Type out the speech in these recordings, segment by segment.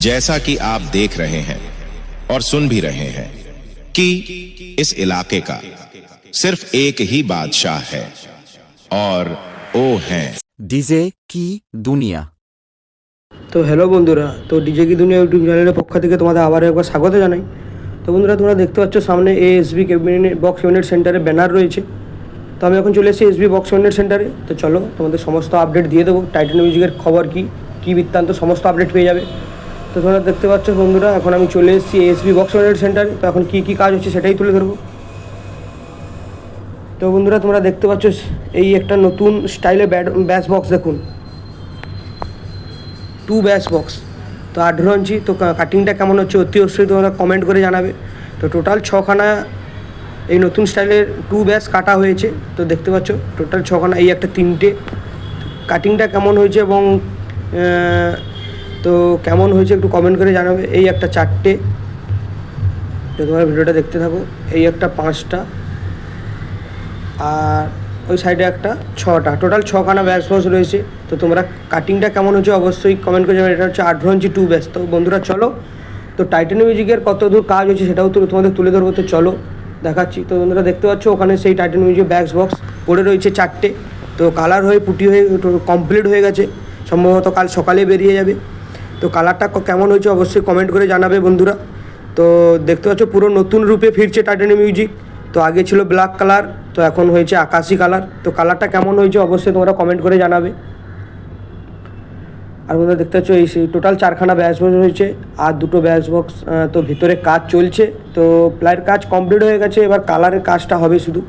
जैसा कि आप देख रहे हैं और सुन भी रहे हैं कि इस इलाके का सिर्फ एक ही बादशाह है और वो हैं ডিজে কি দুনিয়া। তো হ্যালো বন্ধুরা, তো ডিজে কি দুনিয়া ইউটিউব চ্যানেলের পক্ষ থেকে তোমাদের আবার একবার স্বাগত জানাই। তো বন্ধুরা, তোমরা দেখতে পাচ্ছ সামনে এএসবি ক্যাবিনেট বক্স ইউনিট সেন্টারে ব্যানার রয়েছে। তো আমি এখন চলে এসেছি এসবি বক্স ইউনিট সেন্টারে। তো চলো তোমাদের সমস্ত আপডেট দিয়ে দেবো, টাইটান মিউজিকের খবর কী বৃত্তান্ত সমস্ত আপডেট পেয়ে যাবে। তো তোমরা দেখতে পাচ্ছ বন্ধুরা, এখন আমি চলে এসেছি এসবি বক্স ইউনিট সেন্টারে। তো এখন কী কাজ হচ্ছে সেটাই তুলে ধরবো। তো বন্ধুরা, তোমরা দেখতে পাচ্ছ এই একটা নতুন স্টাইলে ব্যাস বক্স, দেখুন 2 ব্যাস বক্স। তো 18 ইঞ্চি। তো কাটিংটা কেমন হচ্ছে অতি অবশ্যই তোমরা কমেন্ট করে জানাবে। তো টোটাল 6খানা এই নতুন স্টাইলের 2 ব্যাস কাটা হয়েছে। তো দেখতে পাচ্ছ টোটাল 6খানা, এই একটা 3টে। কাটিংটা কেমন হয়েছে এবং তো কেমন হয়েছে একটু কমেন্ট করে জানাবে। এই একটা 4টে, তো তোমরা ভিডিওটা দেখতে থাকো। এই একটা 5টা, আর ওই সাইডে একটা 6টা, টোটাল 6খানা ব্যাস বক্স রয়েছে। তো তোমরা কাটিংটা কেমন হচ্ছে অবশ্যই কমেন্ট করে যাবে। এটা হচ্ছে 18 ইঞ্চি 2 ব্যাস। তো বন্ধুরা চলো, তো টাইটান মিউজিকের কত দূর কাজ হচ্ছে সেটাও তোমাদের তুলে ধরবো। তো চলো দেখাচ্ছি। তো বন্ধুরা দেখতে পাচ্ছ ওখানে সেই টাইটান মিউজিক ব্যাস বক্স পড়ে রয়েছে 4টে। তো কালার হয়ে পুটি হয়ে কমপ্লিট হয়ে গেছে, সম্ভবত কাল সকালে বেরিয়ে যাবে। তো কালারটা কেমন হয়েছে অবশ্যই কমেন্ট করে জানাবে বন্ধুরা। তো দেখতে পাচ্ছ পুরো নতুন রূপে ফিরছে টাইটান মিউজিক। তো আগে ছিল ব্ল্যাক কালার, তো এখন হয়েছে আকাশি কালার। তো কালারটা কেমন হয়েছে অবশ্যই তোমরা কমেন্ট করে জানাবে। আর বন্ধুরা দেখতে পাচ্ছ এই টোটাল 4খানা ব্যাস বক্স হয়েছে আর 2টো ব্যাস বক্স। তো ভিতরে কাজ চলছে, তো প্লাইয়ের কাজ কমপ্লিট হয়ে গেছে, এবার কালারের কাজটা হবে শুধু।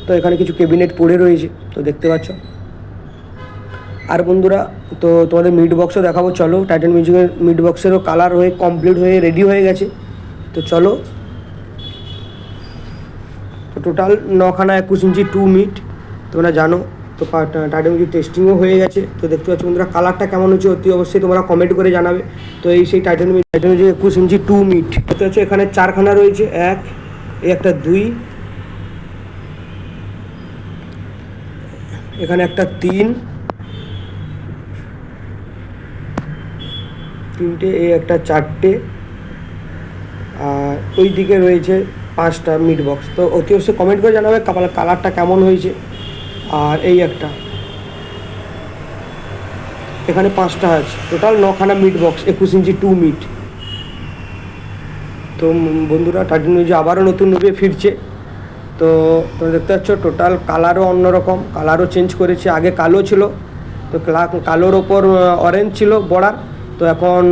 তো এখানে কিছু ক্যাবিনেট পড়ে রয়েছে, তো দেখতে পাচ্ছ। আর বন্ধুরা, তো তোমাদের মিড বক্সও দেখাবো। চলো, টাইটান মিউজিকের মিড বক্সেরও কালার হয়ে কমপ্লিট হয়ে রেডি হয়ে গেছে। তো চলো, তো টোটাল 9খানা 21 ইঞ্চি 2 মিট তোমরা জানো। তো টাইটান মিউজিক টেস্টিংও হয়ে গেছে। তো দেখতে পাচ্ছ বন্ধুরা কালারটা কেমন হচ্ছে অতি অবশ্যই তোমরা কমেন্ট করে জানাবে। তো এই সেই টাইটান মিউজিক 21 ইঞ্চি 2 মিট। দেখতে পাচ্ছ এখানে 4খানা রয়েছে, এই একটা 2, এখানে একটা 3টে, এই একটা 4টে, আর ওই দিকে রয়েছে 5টা মিড বক্স। তো অতি অবশ্যই কমেন্ট করে জানাবে কালারটা কেমন হয়েছে। আর এই একটা, এখানে 5টা আছে, টোটাল 9খানা মিড বক্স 21 ইঞ্চি 2 মিট। তো বন্ধুরা, টাইটান মিউজিক আবারও নতুন রূপে ফিরছে। তো তোমরা দেখতে পাচ্ছ টোটাল কালারও অন্যরকম, কালারও চেঞ্জ করেছে। আগে কালো ছিল, তো কালোর ওপর অরেঞ্জ ছিল বর্ডার, তো এখন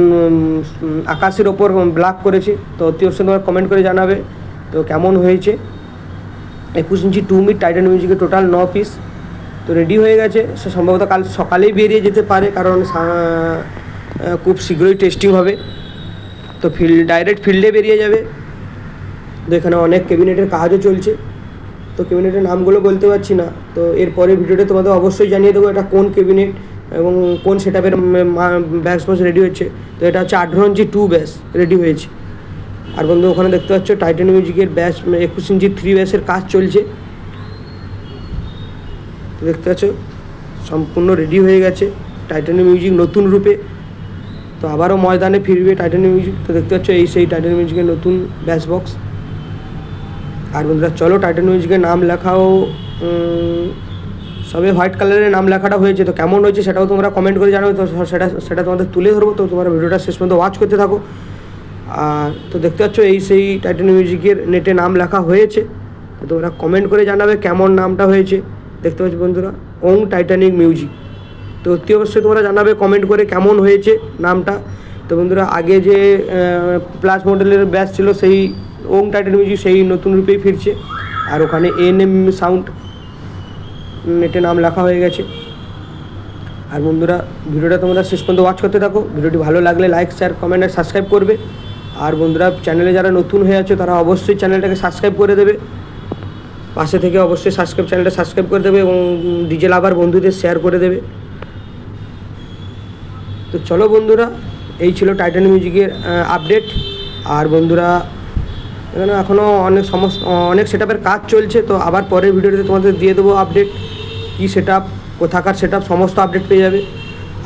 আকাশের ওপর ব্ল্যাক করেছে। তো অতি অবশ্যই তোমরা কমেন্ট করে জানাবে তো কেমন হয়েছে। 21 ইঞ্চি 2 মিট টাইটান মিউজিকের টোটাল 9 পিস তো রেডি হয়ে গেছে। সে সম্ভবত কাল সকালেই বেরিয়ে যেতে পারে, কারণ খুব শীঘ্রই টেস্টিং হবে। তো ডাইরেক্ট ফিল্ডে বেরিয়ে যাবে। তো এখানে অনেক ক্যাবিনেটের কাজও চলছে, তো ক্যাবিনেটের নামগুলো বলতে পারছি না। তো এরপরে ভিডিওতে তোমাদের অবশ্যই জানিয়ে দেবো এটা কোন ক্যাবিনেট এবং কোন সেটআপের ব্যাস বক্স রেডি হচ্ছে। তো এটা হচ্ছে 18 ইঞ্চি 2 ব্যাস রেডি হয়েছে। আর বন্ধু ওখানে দেখতে পাচ্ছ টাইটান মিউজিকের ব্যাস 21 ইঞ্চি 3 ব্যাসের কাজ চলছে। তো দেখতে পাচ্ছ সম্পূর্ণ রেডি হয়ে গেছে টাইটান মিউজিক নতুন রূপে। তো আবারও ময়দানে ফিরবে টাইটান মিউজিক। তো দেখতে পাচ্ছ এই সেই টাইটান মিউজিকের নতুন ব্যাস বক্স। আর বন্ধুরা চলো, টাইটান মিউজিকের নাম লেখাও সবে হোয়াইট কালারের নাম লেখাটা হয়েছে। তো কেমন হয়েছে সেটাও তোমরা কমেন্ট করে জানাবে। তো সেটা তোমাদের তুলে ধরবো। তো তোমরা ভিডিওটা শেষ পর্যন্ত ওয়াচ করতে থাকো। আর তো দেখতে পাচ্ছ এই সেই টাইটান মিউজিকের নেটে নাম লেখা হয়েছে। তো তোমরা কমেন্ট করে জানাবে কেমন নামটা হয়েছে। দেখতে পাচ্ছ বন্ধুরা, ওং টাইটানিক মিউজিক। তো অতি অবশ্যই তোমরা জানাবে কমেন্ট করে কেমন হয়েছে নামটা। তো বন্ধুরা, আগে যে প্লাস মডেলের ব্যাস ছিল সেই ওং টাইটান মিউজিক সেই নতুন রূপেই ফিরছে। আর ওখানে এএনএম সাউন্ড নেটে নাম লেখা হয়ে গেছে। আর বন্ধুরা, ভিডিওটা তোমরা শেষ পর্যন্ত ওয়াচ করতে থাকো। ভিডিওটি ভালো লাগলে লাইক, শেয়ার, কমেন্ট আর সাবস্ক্রাইব করবে। আর বন্ধুরা, চ্যানেলে যারা নতুন হয়ে আছে তারা অবশ্যই চ্যানেলটাকে সাবস্ক্রাইব করে দেবে। পাশে থেকে অবশ্যই চ্যানেলটা সাবস্ক্রাইব করে দেবে এবং ডিজে লাভার বন্ধুদের শেয়ার করে দেবে। তো চলো বন্ধুরা, এই ছিল টাইটান মিউজিকের আপডেট। আর বন্ধুরা, এখানে এখনও অনেক সেটআপের কাজ চলছে। তো আবার পরের ভিডিওতে তোমাদের দিয়ে দেবো আপডেট, কী সেটআপ, কোথাকার সেটআপ, সমস্ত আপডেট পেয়ে যাবে।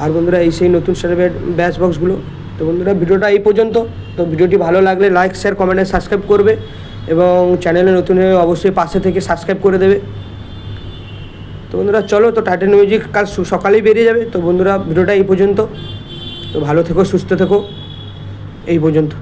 আর বন্ধুরা এই সেই নতুন স্টারের ব্যাচ বক্সগুলো। তো বন্ধুরা ভিডিওটা এই পর্যন্ত। তো ভিডিওটি ভালো লাগলে লাইক শেয়ার কমেন্টে সাবস্ক্রাইব করবে এবং চ্যানেলে নতুন হয়ে অবশ্যই পাশে থেকে সাবস্ক্রাইব করে দেবে। তো বন্ধুরা চলো, তো টাইটান মিউজিক কাল সকালেই বেরিয়ে যাবে। তো বন্ধুরা ভিডিওটা এই পর্যন্ত। তো ভালো থেকো, সুস্থ থেকো, এই পর্যন্ত।